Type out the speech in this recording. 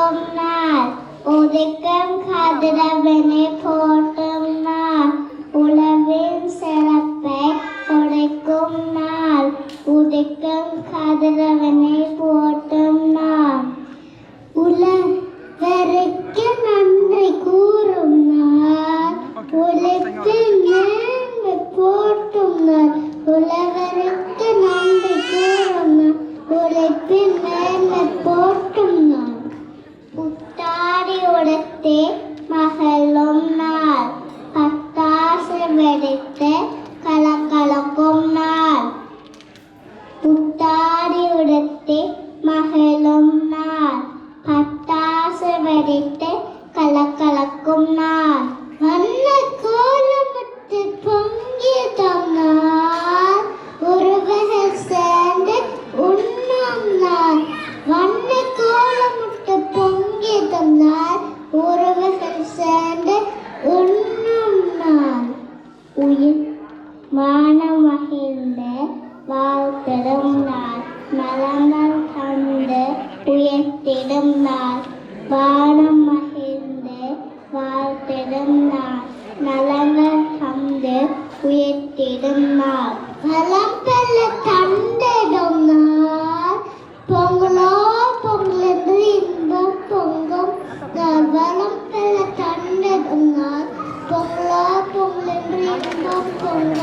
கலக்கும் நாள் உதிக்கும் கதிரவனை போற்றும் நாள் உலகின் சிறப்பை உடைக்கும் நாள் உதிக்கும் கதிரவனை போற்றும் நாள் உலகருக்கு நன்றி கூறும் நாள் உழைப்பின் மேன்மை போற்றும் நாள் உலகருக்கு நன்றி கூறும் நாள் உழைப்பின் மேன்மை போற்றும் நாள் புத்தாடி உடுத்தி மகளும் நாள் பட்டாசு வெடித்து கலகலக்கும் நாள் புத்தாடி உடுத்தி மகளும் நாள் பட்டாசு வெடித்து கலகலக்கும் நாள் வண்ண கோலமிட்டு பொங்கிடும் நாள் உறவுகள் சேர்ந்து உண்ணும் நாள் வண்ண கோலமிட்டு பொங்கிடும் நாள் உறவுகள் சேர்ந்து உண்ணும் நாள் உயிர் மானம் மகிழ்ந்து வாழ்த்திடும் நாள் நலங்கள் தந்து உயர்த்திடும் நாள் வானம் மகிழ்ந்து வாழ்த்திடும் நாள் நலங்கள் தந்து உயர்த்திடும் நாள் வளம் பெற தந்திடும் நாள் பொங்கலோ பொங்கலென்று இன்பம் பொங்கும் நாள் வளம் பெற தந்திடும் நாள் பொங்கலோ பொங்கலென்று இன்பம் பொங்கும்